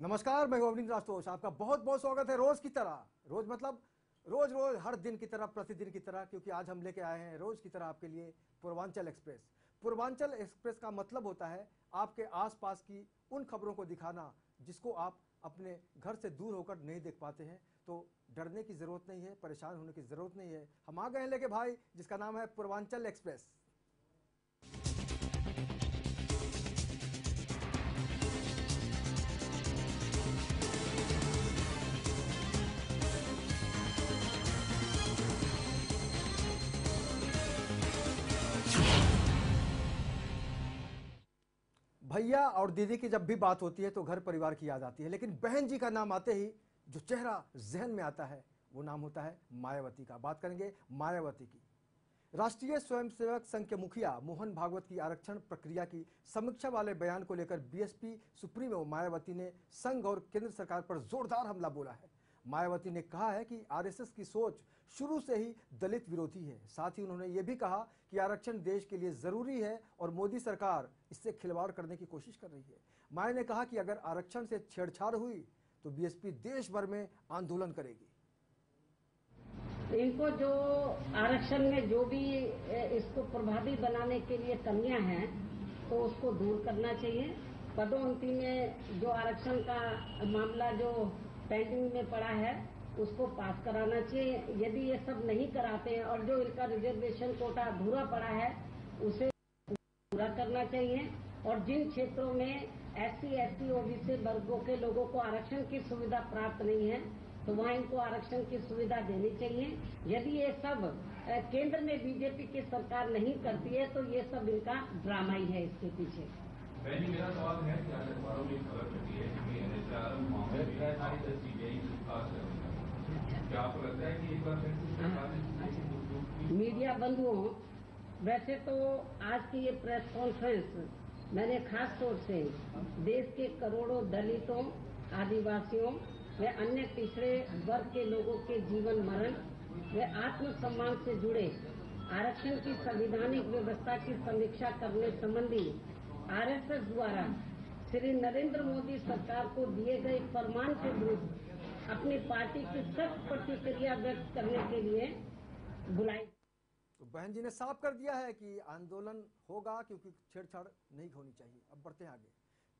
नमस्कार, मैं गोविंद राजतोष, आपका बहुत बहुत स्वागत है। रोज की तरह, रोज मतलब रोज रोज हर दिन की तरह, प्रतिदिन की तरह, क्योंकि आज हम लेके आए हैं रोज की तरह आपके लिए पूर्वांचल एक्सप्रेस। पूर्वांचल एक्सप्रेस का मतलब होता है आपके आसपास की उन खबरों को दिखाना जिसको आप अपने घर से दूर होकर नहीं देख पाते हैं। तो डरने की जरूरत नहीं है, परेशान होने की जरूरत नहीं है। हम आ गए हैं लेके भाई, जिसका नाम है पूर्वांचल एक्सप्रेस। भैया और दीदी की जब भी बात होती है तो घर परिवार की याद आती है, लेकिन बहन जी का नाम आते ही जो चेहरा जहन में आता है वो नाम होता है मायावती का। बात करेंगे मायावती की। राष्ट्रीय स्वयंसेवक संघ के मुखिया मोहन भागवत की आरक्षण प्रक्रिया की समीक्षा वाले बयान को लेकर बीएसपी सुप्रीमो मायावती ने संघ और केंद्र सरकार पर जोरदार हमला बोला है। मायावती ने कहा है कि आरएसएस की सोच शुरू से ही दलित विरोधी है। साथ ही उन्होंने ये भी कहा कि आरक्षण देश के लिए जरूरी है और मोदी सरकार इससे खिलवाड़ करने की कोशिश कर रही है। माया ने कहा कि अगर आरक्षण से छेड़छाड़ हुई तो बीएसपी देश भर में आंदोलन करेगी। इनको जो आरक्षण में जो भी इसको प्रभावी बनाने के लिए कमियां हैं तो उसको दूर करना चाहिए। पदोन्नति में जो आरक्षण का मामला जो पेंडिंग में पड़ा है उसको पास कराना चाहिए। यदि ये सब नहीं कराते हैं और जो इनका रिजर्वेशन कोटा अधूरा पड़ा है उसे पूरा करना चाहिए। और जिन क्षेत्रों में एससी, एसटी, ओबीसी वर्गों के लोगों को आरक्षण की सुविधा प्राप्त नहीं है तो वहाँ इनको आरक्षण की सुविधा देनी चाहिए। यदि ये सब केंद्र में बीजेपी की सरकार नहीं करती है तो ये सब इनका ड्रामा ही है इसके पीछे। मेरा सवाल है कि आज अखबारों में खबर छपी है कि एनएचआर मामले में सीबीआई पूछताछ करेगा। क्या आपको लगता है कि एक बार फिर मीडिया बंधुओं, वैसे तो आज की ये प्रेस कॉन्फ्रेंस मैंने खास तौर से देश के करोड़ों दलितों, आदिवासियों व अन्य पिछड़े वर्ग के लोगों के जीवन मरण व आत्मसम्मान से जुड़े आरक्षण की संवैधानिक व्यवस्था की समीक्षा करने संबंधी आरएसएस द्वारा श्री नरेंद्र मोदी सरकार को दिए गए फरमान के विरुद्ध अपनी पार्टी की सख्त प्रतिक्रिया व्यक्त करने के लिए बुलाई। तो बहन जी ने साफ कर दिया है कि आंदोलन होगा, क्योंकि छेड़छाड़ नहीं होनी चाहिए। अब बढ़ते हैं आगे।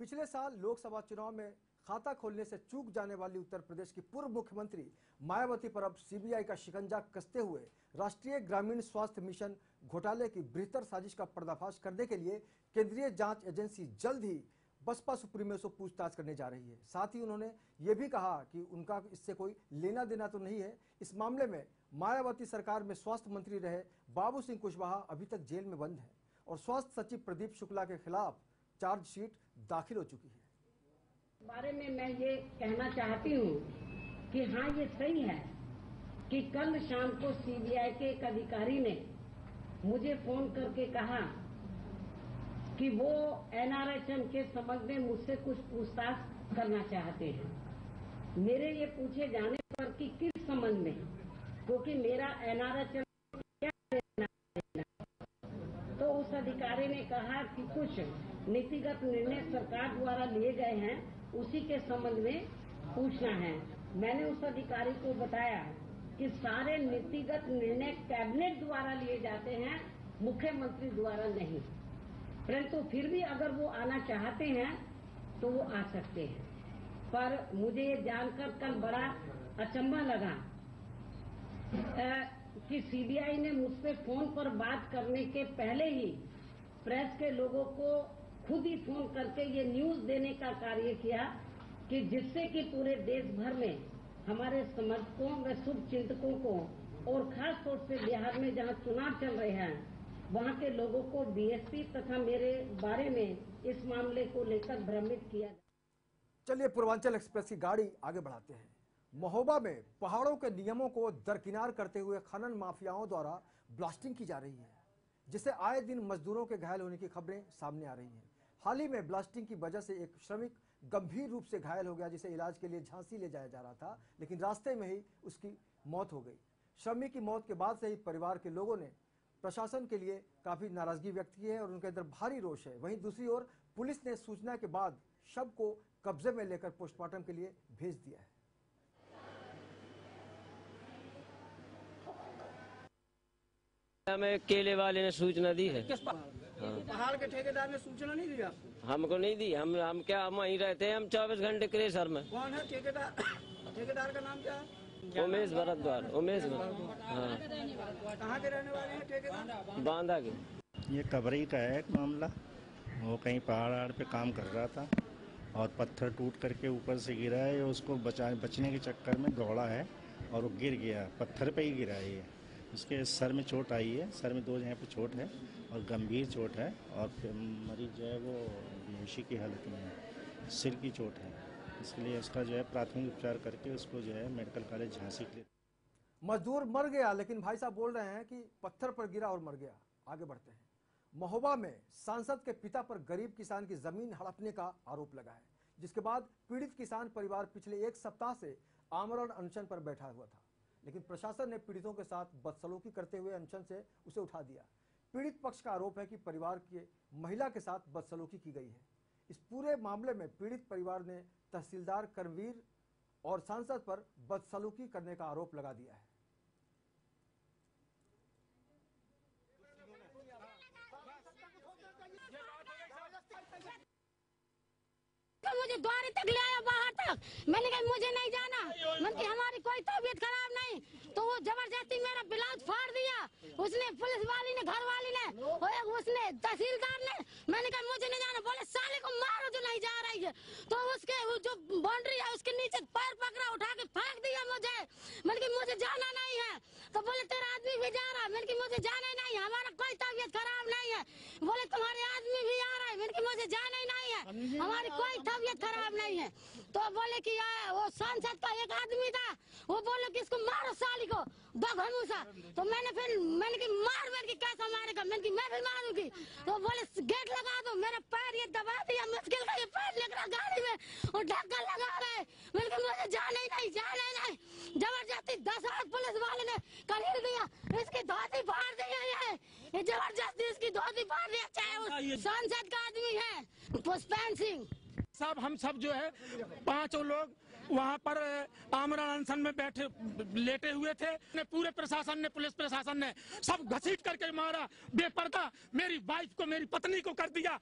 पिछले साल लोकसभा चुनाव में खाता खोलने से चूक जाने वाली उत्तर प्रदेश की पूर्व मुख्यमंत्री मायावती पर अब सीबीआई का शिकंजा कसते हुए राष्ट्रीय ग्रामीण स्वास्थ्य मिशन घोटाले की बृहत्तर साजिश का पर्दाफाश करने के लिए केंद्रीय जांच एजेंसी जल्द ही बसपा सुप्रीमो से पूछताछ करने जा रही है। साथ ही उन्होंने ये भी कहा कि उनका इससे कोई लेना देना तो नहीं है। इस मामले में मायावती सरकार में स्वास्थ्य मंत्री रहे बाबू सिंह कुशवाहा अभी तक जेल में बंद है और स्वास्थ्य सचिव प्रदीप शुक्ला के खिलाफ चार्जशीट दाखिल हो चुकी है। बारे में मैं ये कहना चाहती हूँ कि हाँ, ये सही है कि कल शाम को सीबीआई के एक अधिकारी ने मुझे फोन करके कहा कि वो एनआरएचएम के संबंध में मुझसे कुछ पूछताछ करना चाहते हैं। मेरे ये पूछे जाने पर कि किस संबंध में, क्योंकि मेरा एनआरएचएम क्या लेना देना, तो उस अधिकारी ने कहा कि कुछ नीतिगत निर्णय सरकार द्वारा लिए गए हैं उसी के संबंध में पूछना है। मैंने उस अधिकारी को बताया कि सारे नीतिगत निर्णय कैबिनेट द्वारा लिए जाते हैं, मुख्यमंत्री द्वारा नहीं। परंतु फिर भी अगर वो आना चाहते हैं तो वो आ सकते हैं। पर मुझे ये जानकर कल बड़ा अचंभा लगा कि सीबीआई ने मुझसे फोन पर बात करने के पहले ही प्रेस के लोगों को खुद ही फोन करके ये न्यूज देने का कार्य किया कि जिससे कि पूरे देश भर में हमारे समर्थकों व शुभचिंतकों को और खास तौर से बिहार में जहां चुनाव चल रहे हैं वहां के लोगों को बीएसपी तथा मेरे बारे में इस मामले को लेकर भ्रमित किया। चलिए पूर्वांचल एक्सप्रेस की गाड़ी आगे बढ़ाते हैं। महोबा में पहाड़ों के नियमों को दरकिनार करते हुए खनन माफियाओं द्वारा ब्लास्टिंग की जा रही है, जिससे आए दिन मजदूरों के घायल होने की खबरें सामने आ रही हैं। हाल ही में ब्लास्टिंग की वजह से एक श्रमिक गंभीर रूप से घायल हो गया, जिसे इलाज के लिए झांसी ले जाया जा रहा था, लेकिन रास्ते में ही उसकी मौत हो गई। श्रमिक की मौत के बाद से ही परिवार के लोगों ने प्रशासन के लिए काफी नाराजगी व्यक्त की है और उनके अंदर भारी रोष है। वहीं दूसरी ओर पुलिस ने सूचना के बाद शव को कब्जे में लेकर पोस्टमार्टम के लिए भेज दिया है। हमें केले वाले ने सूचना दी है। पहाड़ के ठेकेदार ने सूचना नहीं दिया? हमको नहीं दी। हम वहीं रहते हैं। हम 24 घंटे क्रेशर में। कौन है ठेकेदार? ठेकेदार का नाम क्या है? उमेश भारद्वाज। हाँ। कहाँ के रहने वाले हैं ठेकेदार? बांदा के। ये कबरी का है एक मामला। वो कहीं पहाड़ पे काम कर रहा था और पत्थर टूट करके ऊपर से गिरा है। उसको बचने के चक्कर में दौड़ा है और वो गिर गया, पत्थर पे ही गिरा है। ये उसके सर में चोट आई है, सर में 2 जगह पे चोट है और गंभीर चोट है। और मरीज जो है वो बेहोशी की हालत में है, सिर की चोट है। इसके लिए उसका जो है प्राथमिक उपचार करके उसको जो है मेडिकल कॉलेज झांसी के लिए। मजदूर मर गया, लेकिन भाई साहब बोल रहे हैं कि पत्थर पर गिरा और मर गया। आगे बढ़ते हैं। महोबा में सांसद के पिता पर गरीब किसान की जमीन हड़पने का आरोप लगा है, जिसके बाद पीड़ित किसान परिवार पिछले 1 सप्ताह से आमरण अनशन पर बैठा हुआ था, लेकिन प्रशासन ने पीड़ितों के साथ बदसलूकी करते हुए अनशन से उसे उठा दिया। पीड़ित पक्ष का आरोप है कि परिवार के महिला के साथ बदसलूकी की गई है। इस पूरे मामले में पीड़ित परिवार ने तहसीलदार करमवीर और सांसद पर बदसलूकी करने का आरोप लगा दिया है। मुझे द्वारे तक ले आया, बाहर तक। मैंने कहा मुझे नहीं जाना, मैंने कहा हमारी कोई तबीयत खराब नहीं। तो वो जबरदस्ती मेरा ब्लाउज फाड़ दिया उसने, पुलिस वाली ने, घर वाली ने, उसने तहसीलदार ने। मैंने कहा मुझे नहीं जाना। बोले साले को मारो जो नहीं जा रही है। तो उसके जो बाउंड्री है उसके नीचे पैर पकड़ा, उठा के फेंक दिया मुझे। मैंने कहा मुझे जाना नहीं है। तो बोले तेरा आदमी भी जा रहा है। मैंने कहा मुझे जाना ही नहीं, हमारा कोई तबीयत खराब नहीं है। बोले तुम्हारे आदमी भी आ रहा है। मैंने कहा मुझे जाना ही नहीं है, हमारी कोई तबीयत खराब नहीं है। तो बोले कि वो सांसद का एक आदमी था, वो बोले कि इसको मारो साली को, दो घमूसा। तो मैंने कि मार, मैंने कि कैसा मारेगा, मैंने कि मैं भी मारूंगी। तो बोले गेट लगा दो। मेरा पैर ये दबा दिया, मुश्किल का ये पैर निकला गाड़ी में और ढक्कन लगा रहे। मैंने कि मुझे जाना ही नहीं, जाना ही नहीं। जबरदस्ती 10 हाथ पुलिस वाले ने खरीद दिया, इसकी धोती फाड़ दी है। ये जबरदस्ती इसकी धोती फाड़ दिया, चाहे वो सांसद का आदमी है पुष्पेंद्र सिंह साहब। हम सब जो है 5 लोग वहाँ पर आमरण अनशन में बैठे लेटे हुए थे। पूरे प्रशासन ने, पुलिस प्रशासन ने सब घसीट करके मारा। बेपर्दा मेरी वाइफ को, मेरी पत्नी को कर दिया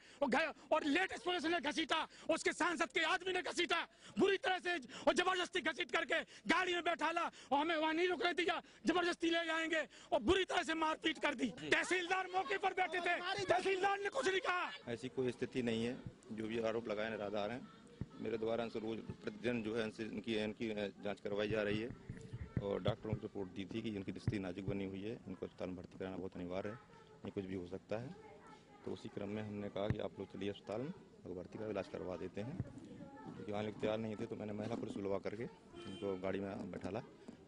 और लेटेस्ट पुलिस ने घसीटा, उसके सांसद के आदमी ने घसीटा बुरी तरह से और जबरदस्ती घसीट करके गाड़ी में बैठाला और हमें वहाँ नहीं रुकने दिया। जबरदस्ती ले जाएंगे और बुरी तरह से मारपीट कर दी। तहसीलदार मौके पर बैठे थे, तहसीलदार ने कुछ नहीं कहा। ऐसी कोई स्थिति नहीं है। जो भी आरोप लगाए निराधार हैं। मेरे द्वारा इनसे रोज प्रतिदिन जो है इनकी जांच करवाई जा रही है और डॉक्टरों को रिपोर्ट दी थी कि इनकी स्थिति नाजुक बनी हुई है, इनको अस्पताल में भर्ती कराना बहुत अनिवार्य है, ये कुछ भी हो सकता है। तो उसी क्रम में हमने कहा कि आप लोग चलिए अस्पताल में भर्ती कर इलाज करवा देते हैं। क्योंकि आने को तैयार नहीं थे तो मैंने महिला पुलिस बुलवा करके इनको गाड़ी में बैठाला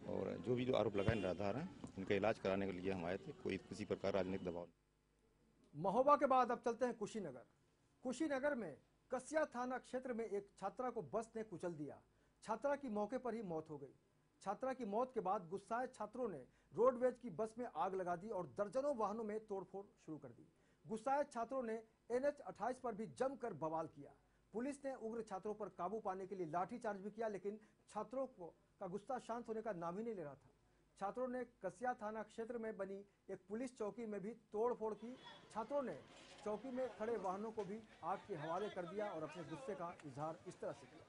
और जो भी जो आरोप लगाए निराधार हैं, इनका इलाज कराने के लिए हम आए थे। कोई किसी प्रकार राजनीतिक दबाव नहीं। महोबा के बाद अब चलते हैं कुशीनगर। कुशीनगर में कसिया थाना क्षेत्र में एक छात्रा को बस ने कुचल दिया। छात्रा की मौके पर ही मौत हो गई। छात्रा की मौत के बाद गुस्साए छात्रों ने रोडवेज की बस में आग लगा दी और दर्जनों वाहनों में तोड़फोड़ शुरू कर दी। गुस्साए छात्रों ने NH 28 पर भी जमकर बवाल किया। पुलिस ने उग्र छात्रों पर काबू पाने के लिए लाठीचार्ज भी किया, लेकिन छात्रों का गुस्सा शांत होने का नाम ही नहीं ले रहा था। छात्रों ने कसिया थाना क्षेत्र में बनी एक पुलिस चौकी में भी तोड़फोड़ की। छात्रों ने चौकी में खड़े वाहनों को भी आग के हवाले कर दिया और अपने गुस्से का इजहार इस तरह से किया।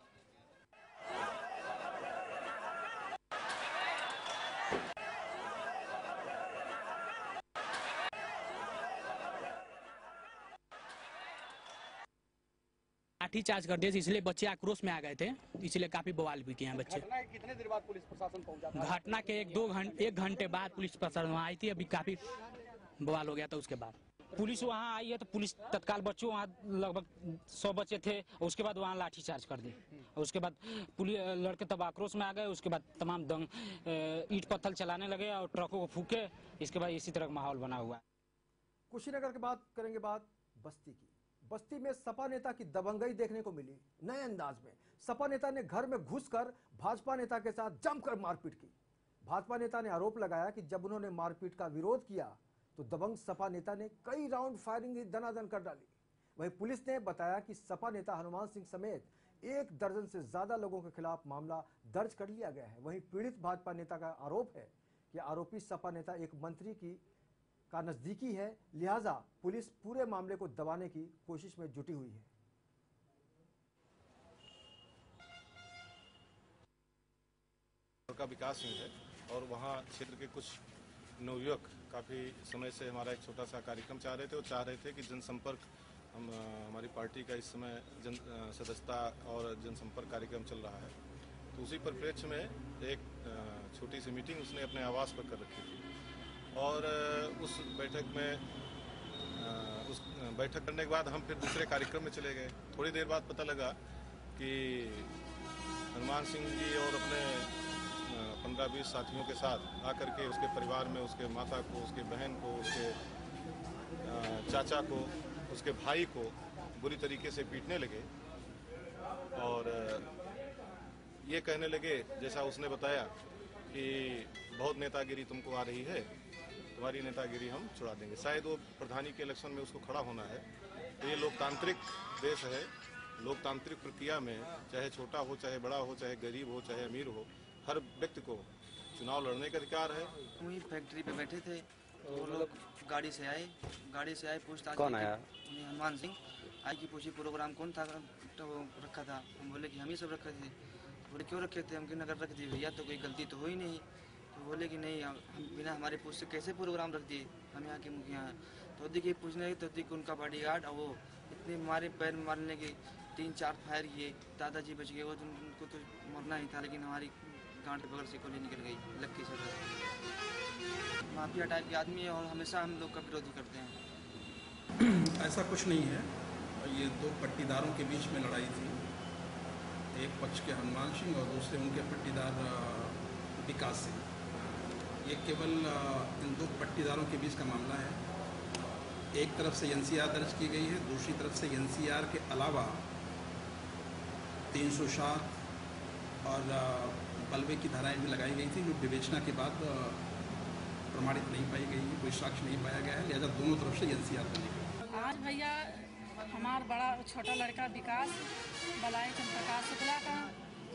लाठीचार्ज कर दिया, इसलिए बच्चे आक्रोश में आ गए थे, इसलिए काफी बवाल भी किए हैं बच्चे। कितने देर बाद पुलिस प्रशासन पहुंचा था? घटना के 1 घंटे बाद पुलिस प्रशासन वहाँ आई थी। अभी काफी बवाल हो गया था उसके बाद। पुलिस वहाँ आई है तो पुलिस तत्काल बच्चों वहाँ लगभग 100 बच्चे थे, उसके बाद वहाँ लाठीचार्ज कर दी। और उसके बाद पुलिस लड़के तब आक्रोश में आ गए। उसके बाद तमाम ईंट पत्थर चलाने लगे और ट्रकों को फूके। इसके बाद इसी तरह का माहौल बना हुआ है। कुशीनगर की बात करेंगे, बात बस्ती की। बस्ती में सपा नेता की दबंगई देखने को मिली। नए अंदाज में सपा नेता ने घर में घुसकर भाजपा नेता के साथ जमकर मारपीट की। भाजपा नेता ने आरोप लगाया कि जब उन्होंने मारपीट का विरोध किया तो दबंग सपा नेता ने कई राउंड फायरिंग दनादन कर डाली। वहीं पुलिस ने बताया कि सपा नेता हनुमान सिंह समेत 1 दर्जन से ज्यादा लोगों के खिलाफ मामला दर्ज कर लिया गया है। वहीं पीड़ित भाजपा नेता का आरोप है कि आरोपी सपा नेता एक मंत्री का नजदीकी है, लिहाजा पुलिस पूरे मामले को दबाने की कोशिश में जुटी हुई है। का विकास सिंह है और वहाँ क्षेत्र के कुछ नवयुवक काफ़ी समय से हमारा एक छोटा सा कार्यक्रम चाह रहे थे और चाह रहे थे कि जनसंपर्क हमारी पार्टी का इस समय सदस्यता और जनसंपर्क कार्यक्रम चल रहा है। तो उसी परिप्रेक्ष्य में एक छोटी सी मीटिंग उसने अपने आवास पर कर रखी थी और उस बैठक में उस बैठक करने के बाद हम फिर दूसरे कार्यक्रम में चले गए। थोड़ी देर बाद पता लगा कि हनुमान सिंह जी और अपने 15-20 साथियों के साथ आकर के उसके परिवार में उसके माता को, उसके बहन को, उसके चाचा को, उसके भाई को बुरी तरीके से पीटने लगे और ये कहने लगे, जैसा उसने बताया कि बहुत नेतागिरी तुमको आ रही है, तुम्हारी नेतागिरी हम छुड़ा देंगे। शायद वो प्रधानी के इलेक्शन में उसको खड़ा होना है। तो ये लोकतांत्रिक देश है। लोकतांत्रिक प्रक्रिया में चाहे छोटा हो, चाहे बड़ा हो, चाहे गरीब हो, चाहे अमीर हो, हर व्यक्ति को चुनाव लड़ने का अधिकार है। वहीं फैक्ट्री पे बैठे थे तो वो लोग गाड़ी से आए पूछताछ। कौन आया? हनुमान सिंह आई की पूछी प्रोग्राम कौन था तो रखा था। हम बोले कि हम ही सब रखे थे। बोले क्यों रखे थे? हम नगर रख दिए भैया, तो कोई गलती तो हो ही नहीं। तो बोले कि नहीं, हम बिना हमारे पूछ से कैसे प्रोग्राम रख दिए, हम यहाँ के मुखिया हैं। तो देखिए पूछने तो देखिए उनका बॉडीगार्ड और वो इतने मारे, पैर मारने के 3-4 फायर किए। दादाजी बच गए, वो उनको तो मरना ही था, लेकिन हमारी गांठ बगल से गोली निकल गई लक्की से। माफिया टाइप के आदमी है और हमेशा हम लोग का विरोधी करते हैं। ऐसा कुछ नहीं है। ये 2 पट्टीदारों के बीच में लड़ाई थी। एक पक्ष के हनुमान सिंह और दूसरे उनके पट्टीदार विकास सिंह। ये केवल इन 2 पट्टीदारों के बीच का मामला है। एक तरफ से एनसीआर दर्ज की गई है, दूसरी तरफ से एनसीआर के अलावा 307 और बलवे की धाराएं भी लगाई गई थी, जो विवेचना के बाद प्रमाणित नहीं पाई गई है, कोई साक्ष्य नहीं पाया गया है। लिहाजा दोनों तरफ से एनसीआर बनी गई। आज भैया हमारा बड़ा छोटा लड़का विकास बलाए चंद्रप्रकाश शुक्ला का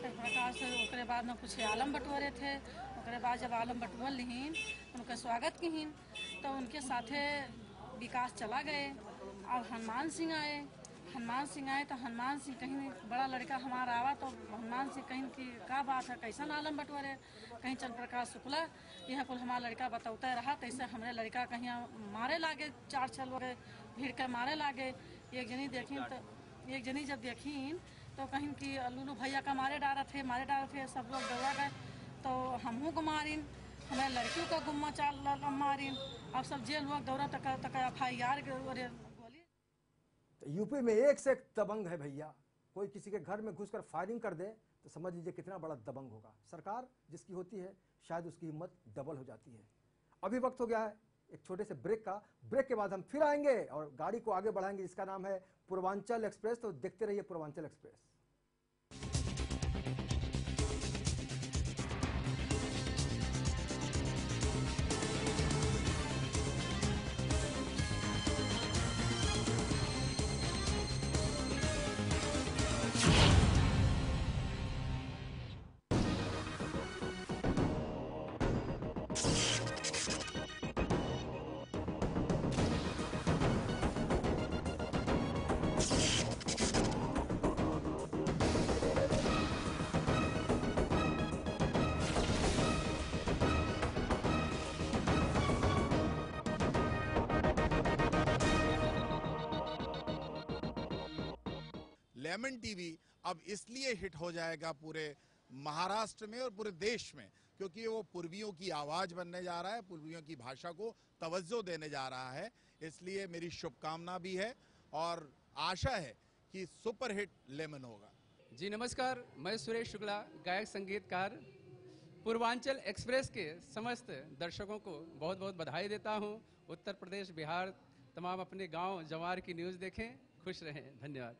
चंद्रप्रकाश, उसके बाद में कुछ आलम बटोरे थे। उसके बाद जब आलम बटोर लिहीन उनका स्वागत किहीन तो उनके साथे विकास चला गए। अब हनुमान सिंह आए तो हनुमान सिंह कहीं बड़ा लड़का हमारा आवा तो हनुमान सिंह कहीं की का बात है, कैसा आलम बटोरे, कहीं चंद्रप्रकाश शुक्ला यह कुल हमारा लड़का बतौता रहा। तैसे हमारे लड़का कहीं मारे लागे, 4-6 लोग भीड़ कर मारे लागे। एक जनी जब देखीन तो कहीं कि लूलू भैया का मारे डारा थे, सब लोग दौड़ा गए तो हमहू को मारिन, हमारे लड़कियों का गुम्मा चाल मारिन। अब सब जेल लोग दौड़ा तक FIR गोली। यूपी में एक से एक दबंग है भैया। कोई किसी के घर में घुसकर फायरिंग कर दे तो समझ लीजिए कितना बड़ा दबंग होगा। सरकार जिसकी होती है शायद उसकी हिम्मत डबल हो जाती है। अभी वक्त हो गया है एक छोटे से ब्रेक का। ब्रेक के बाद हम फिर आएंगे और गाड़ी को आगे बढ़ाएंगे जिसका नाम है पूर्वांचल एक्सप्रेस। तो देखते रहिए पूर्वांचल एक्सप्रेस। लेमन टीवी अब इसलिए हिट हो जाएगा पूरे महाराष्ट्र में और पूरे देश में, क्योंकि वो पूर्वियों की आवाज बनने जा रहा है, पूर्वियों की भाषा को तवज्जो देने जा रहा है। इसलिए मेरी शुभकामना भी है और आशा है कि सुपरहिट लेमन होगा। जी नमस्कार, मैं सुरेश शुक्ला, गायक संगीतकार। पूर्वांचल एक्सप्रेस के समस्त दर्शकों को बहुत बहुत बधाई देता हूं। उत्तर प्रदेश, बिहार, तमाम अपने गांव जवार की न्यूज़ देखें, खुश रहें। धन्यवाद।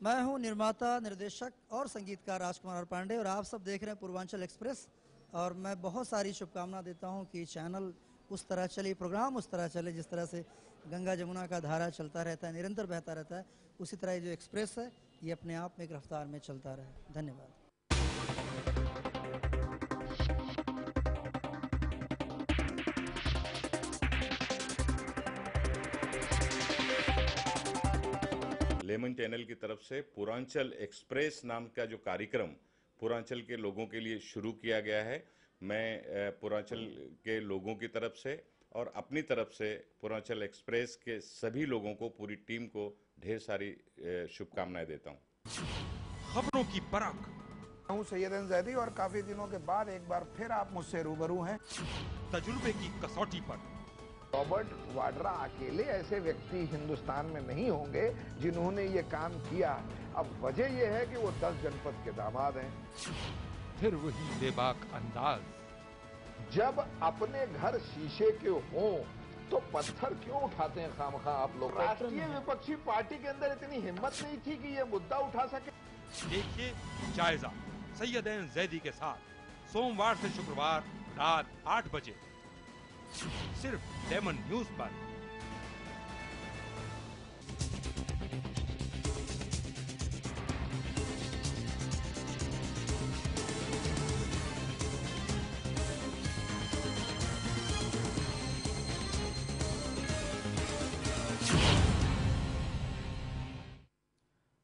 मैं हूं निर्माता, निर्देशक और संगीतकार राजकुमार पांडे और आप सब देख रहे हैं पूर्वांचल एक्सप्रेस। और मैं बहुत सारी शुभकामना देता हूं कि चैनल उस तरह चले, प्रोग्राम उस तरह चले जिस तरह से गंगा जमुना का धारा चलता रहता है, निरंतर बहता रहता है, उसी तरह ये जो एक्सप्रेस है ये अपने आप में एक रफ्तार में चलता रहे। धन्यवाद। लेमन चैनल की तरफ से पूर्वांचल एक्सप्रेस नाम का जो कार्यक्रम पूर्वांचल के लोगों के लिए शुरू किया गया है, मैं पूर्वांचल के लोगों की तरफ से और अपनी तरफ से पूर्वांचल एक्सप्रेस के सभी लोगों को, पूरी टीम को ढेर सारी शुभकामनाएं देता हूं। खबरों की परख हूं सैयद जैदी और काफी दिनों के बाद एक बार फिर आप मुझसे रूबरू हैं। तजुर्बे की कसौटी पर रॉबर्ट वाड्रा अकेले ऐसे व्यक्ति हिंदुस्तान में नहीं होंगे जिन्होंने ये काम किया। अब वजह यह है कि वो 10 जनपद के दामाद हैं। फिर वही बेबाक अंदाज, जब अपने घर शीशे के हों तो पत्थर क्यों उठाते हैं खामखा आप लोग? राष्ट्रीय विपक्षी पार्टी के अंदर इतनी हिम्मत नहीं थी कि ये मुद्दा उठा सके। देखिए जायजा सैयद जैदी के साथ सोमवार से शुक्रवार रात 8 बजे सिर्फ लेमन न्यूज पर।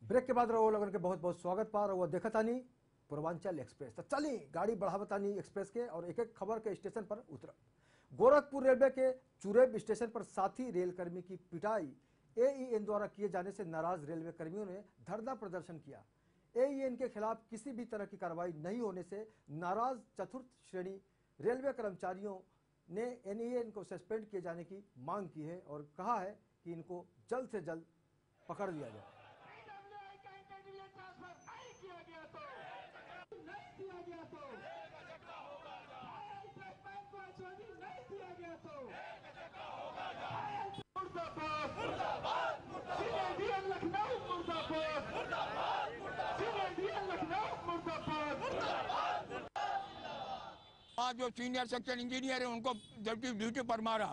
ब्रेक के बाद रहो लगन के बहुत बहुत स्वागत पा रहो देखा तानी पूर्वांचल एक्सप्रेस। तो चली गाड़ी बढ़ावतानी एक्सप्रेस के और एक एक खबर के स्टेशन पर उतर। गोरखपुर रेलवे के चुरेब स्टेशन पर साथी रेलकर्मी की पिटाई एईएन द्वारा किए जाने से नाराज रेलवे कर्मियों ने धरना प्रदर्शन किया। एईएन के खिलाफ किसी भी तरह की कार्रवाई नहीं होने से नाराज चतुर्थ श्रेणी रेलवे कर्मचारियों ने एईएन को सस्पेंड किए जाने की मांग की है और कहा है कि इनको जल्द से जल्द पकड़ लिया जाए। आज जो सीनियर सेक्शन इंजीनियर है उनको ड्यूटी पर मारा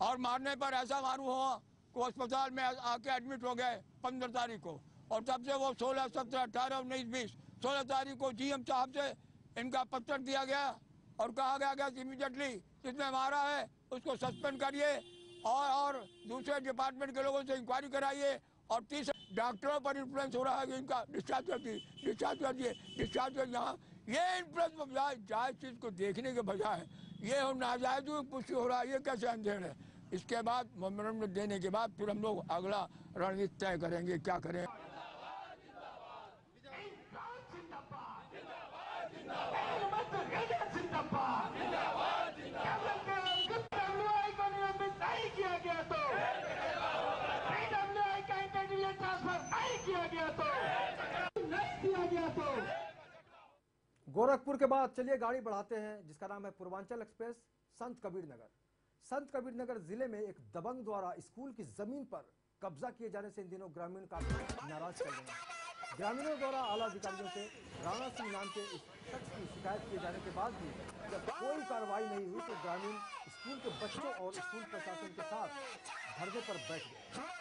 और मारने पर ऐसा मालूम हुआ कि अस्पताल में आके एडमिट हो गए 15 तारीख को और तब से वो 16, 17, 18, 19, 20, 16 तारीख को जीएम साहब से इनका पत्र दिया गया और कहा गया कि इमीडिएटली जिसने मारा है उसको सस्पेंड करिए और दूसरे डिपार्टमेंट के लोगों से इंक्वायरी कराइए और तीसरे डॉक्टरों पर इन्फ्लुएंस हो रहा है कि इनका डिस्चार्ज कर दिए। यहाँ ये इन्फ्लुएंस जायज चीज को देखने के बजाय ये नाजायज पुष्टि हो रहा है, ये कैसे अंधेड़ है। इसके बाद मेमोरेंडम देने के बाद फिर हम लोग अगला रणनीति तय करेंगे क्या करें। गोरखपुर के बाद चलिए गाड़ी बढ़ाते हैं जिसका नाम है पूर्वांचल एक्सप्रेस। संत कबीर नगर जिले में एक दबंग द्वारा स्कूल की जमीन पर कब्जा किए जाने से इन दिनों ग्रामीण काफी नाराज चल रहे हैं। ग्रामीणों द्वारा आला अधिकारियों से राणा सिंह नाम के इस शख्स की शिकायत किए जाने के बाद भी जब कोई कार्रवाई नहीं हुई तो ग्रामीण स्कूल के बच्चों और स्कूल प्रशासन के साथ धरने पर बैठ गए।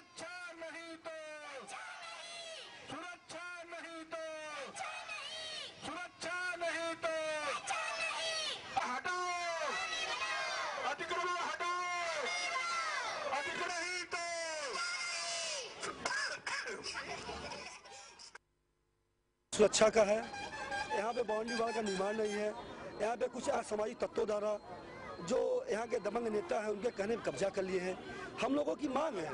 सुरक्षा का है, यहाँ पे बाउंड्री वाल का निर्माण नहीं है। यहाँ पे कुछ असामाजिक तत्वों द्वारा जो यहाँ के दबंग नेता हैं उनके कहने पर कब्जा कर लिए हैं। हम लोगों की मांग है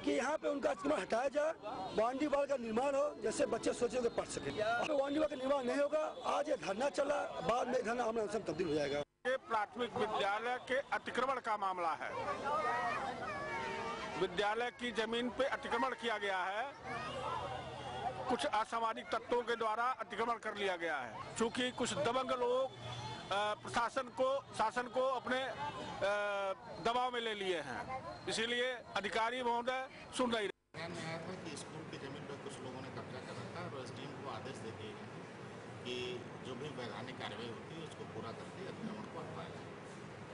कि यहाँ पे उनका अतिक्रमण हटाया जाए, बाउंड्री वॉल का निर्माण हो, जैसे बच्चे सोचे तो पढ़ सके। तो बाउंड्री वॉल का निर्माण नहीं होगा, आज ये धरना चला, बाद में धरना आमरण अनशन तब्दील हो जाएगा। ये प्राथमिक विद्यालय के अतिक्रमण का मामला है। विद्यालय की जमीन पे अतिक्रमण किया गया है, कुछ असामाजिक तत्वों के द्वारा अतिक्रमण कर लिया गया है। चूंकि कुछ दबंग लोग शासन को अपने दबाव में ले लिए हैं, इसीलिए अधिकारी महोदय सुन नहीं रहे। आया था कि स्कूल की जमीन पर कुछ लोगों ने कब्जा कर रखा और एसडीएम को आदेश दे दिए गए कि जो भी वैधानिक कार्रवाई होती है उसको पूरा करके अतिक्रमण को हटवाया जाए।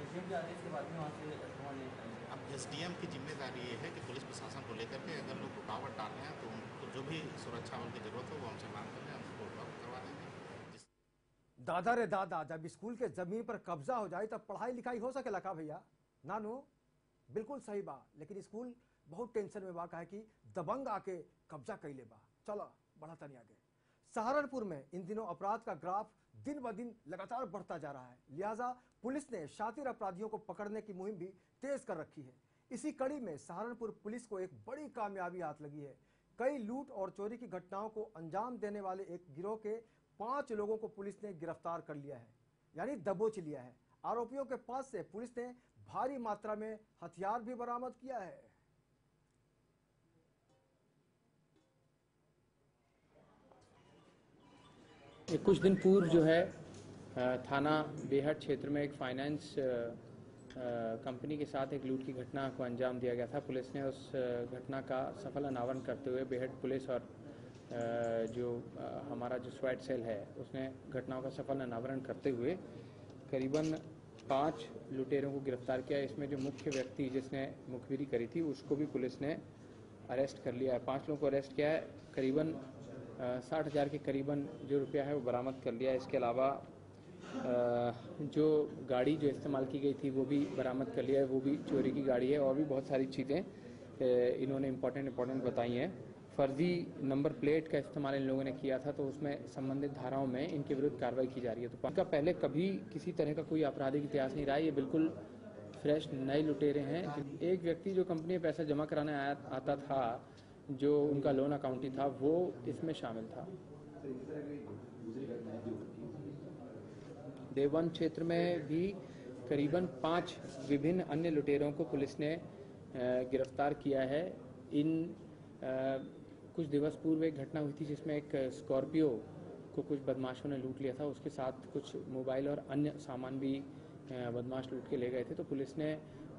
एसडीएम के आदेश के बाद में वहाँ से अतिक्रमण नहीं करेंगे। अब एसडीएम की जिम्मेदारी ये है कि पुलिस प्रशासन को लेकर के अगर लोग रुकावट डाल रहे हैं तो उनको जो भी सुरक्षा बल की जरूरत हो वो हमसे मांग कर हमको उपलब्ध करवा देंगे। दादा रे दादा, जब स्कूल के जमीन पर कब्जा हो जाए तब पढ़ाई लिखाई हो सके लगा भैया नानू, बिल्कुल सही बा। लेकिन स्कूल बहुत टेंशन में बा, कहे कि दबंग आके कब्जा कैले बा। चलो बढ़ा तनी आगे। सहारनपुर में इन दिनों अपराध का ग्राफ दिन ब दिन लगातार बढ़ता जा रहा है, लिहाजा पुलिस ने शातिर अपराधियों को पकड़ने की मुहिम भी तेज कर रखी है। इसी कड़ी में सहारनपुर पुलिस को एक बड़ी कामयाबी हाथ लगी है। कई लूट और चोरी की घटनाओं को अंजाम देने वाले एक गिरोह के 5 लोगों को पुलिस ने गिरफ्तार कर लिया है, यानी दबोच लिया है। आरोपियों के पास से पुलिस ने भारी मात्रा में हथियार भी बरामद किया है। कुछ दिन पूर्व जो है थाना बेहट क्षेत्र में एक फाइनेंस कंपनी के साथ एक लूट की घटना को अंजाम दिया गया था। पुलिस ने उस घटना का सफल अनावरण करते हुए बेहट पुलिस और हमारा जो स्वैट सेल है उसने घटनाओं का सफल अनावरण करते हुए करीबन 5 लुटेरों को गिरफ्तार किया। इसमें जो मुख्य व्यक्ति जिसने मुखबिरी करी थी उसको भी पुलिस ने अरेस्ट कर लिया है। 5 लोगों को अरेस्ट किया है। करीबन 60,000 के करीबन जो रुपया है वो बरामद कर लिया है। इसके अलावा जो गाड़ी जो इस्तेमाल की गई थी वो भी बरामद कर लिया है, वो भी चोरी की गाड़ी है। और भी बहुत सारी चीज़ें इन्होंने इम्पोर्टेंट बताई हैं। फर्जी नंबर प्लेट का इस्तेमाल इन लोगों ने किया था, तो उसमें संबंधित धाराओं में इनके विरुद्ध कार्रवाई की जा रही है। तो इनका पहले कभी किसी तरह का कोई आपराधिक इतिहास नहीं रहा है, ये बिल्कुल फ्रेश नए लुटेरे हैं। एक व्यक्ति जो कंपनी में पैसा जमा कराने आता था, जो उनका लोन अकाउंटी था, वो इसमें शामिल था। देवबंद क्षेत्र में भी करीबन 5 विभिन्न अन्य लुटेरों को पुलिस ने गिरफ्तार किया है। कुछ दिवस पूर्व एक घटना हुई थी जिसमें एक स्कॉर्पियो को कुछ बदमाशों ने लूट लिया था, उसके साथ कुछ मोबाइल और अन्य सामान भी बदमाश लूट के ले गए थे। तो पुलिस ने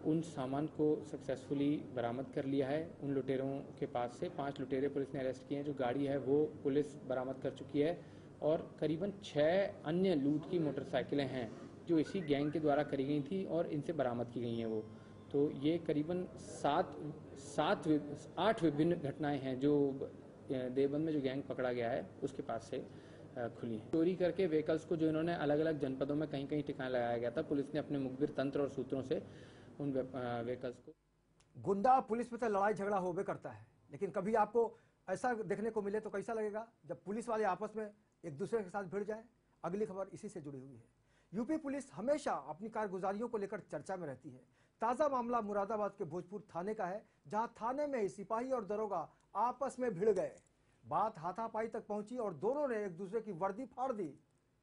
उन सामान को सक्सेसफुली बरामद कर लिया है। उन लुटेरों के पास से 5 लुटेरे पुलिस ने अरेस्ट किए हैं। जो गाड़ी है वो पुलिस बरामद कर चुकी है और करीबन 6 अन्य लूट की मोटरसाइकिलें हैं जो इसी गैंग के द्वारा करी गई थी और इनसे बरामद की गई हैं वो। तो ये करीबन 8 विभिन्न घटनाएं हैं जो देवबंद में जो गैंग पकड़ा गया है उसके पास से खुली हैं। चोरी करके व्हीकल्स को जो इन्होंने अलग अलग जनपदों में कहीं कहीं ठिकाना लगाया गया था, पुलिस ने अपने मुखबिर तंत्र और सूत्रों से उन व्हीकल्स को। गुंडा पुलिस में तो लड़ाई झगड़ा होबे करता है, लेकिन कभी आपको ऐसा देखने को मिले तो कैसा लगेगा जब पुलिस वाले आपस में एक दूसरे के साथ भिड़ जाए। अगली खबर इसी से जुड़ी हुई है। यूपी पुलिस हमेशा अपनी कारगुजारियों को लेकर चर्चा में रहती है। ताजा मामला मुरादाबाद के भोजपुर थाने का है, जहां थाने में ही सिपाही और दरोगा आपस में भिड़ गए। बात हाथापाई तक पहुंची और दोनों ने एक दूसरे की वर्दी फाड़ दी।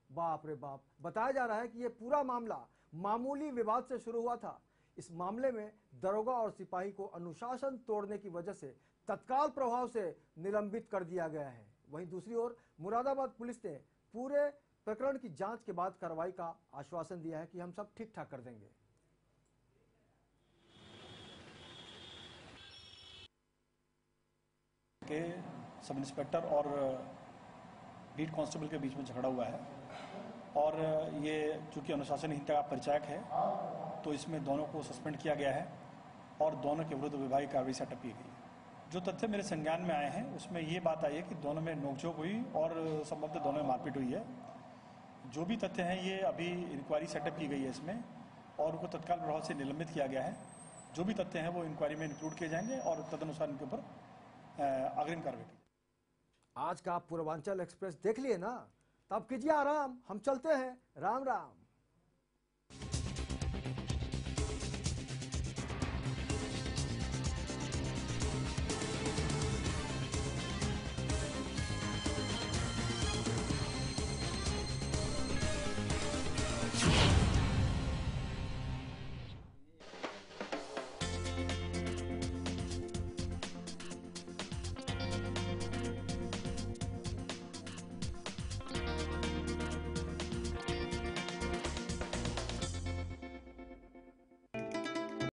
बाप रे बाप। बताया जा रहा है कि यह पूरा मामला मामूली विवाद से शुरू हुआ था। इस मामले में दरोगा और सिपाही को अनुशासन तोड़ने की वजह से तत्काल प्रभाव से निलंबित कर दिया गया है। वहीं दूसरी ओर मुरादाबाद पुलिस ने पूरे प्रकरण की जांच के बाद कार्रवाई का आश्वासन दिया है कि हम सब ठीक ठाक कर देंगे। के सब इंस्पेक्टर और बीट कांस्टेबल के बीच में झगड़ा हुआ है और ये चूंकि अनुशासनहीनता का परिचायक है तो इसमें दोनों को सस्पेंड किया गया है और दोनों के विरुद्ध विभागीय कार्रवाई सेटअप की गई है। जो तथ्य मेरे संज्ञान में आए हैं उसमें ये बात आई है कि दोनों में नोकझोंक हुई और संभवतः दोनों में मारपीट हुई है। जो भी तथ्य हैं ये अभी इंक्वायरी सेटअप की गई है इसमें और उनको तत्काल प्रभाव से निलंबित किया गया है। जो भी तथ्य हैं वो इंक्वायरी में इंक्लूड किए जाएंगे और तदनुसार इनके ऊपर अग्रिम कार्रवाई की। आज का पूर्वांचल एक्सप्रेस देख लिए ना, तब कीजिए आराम, हम चलते हैं। राम राम।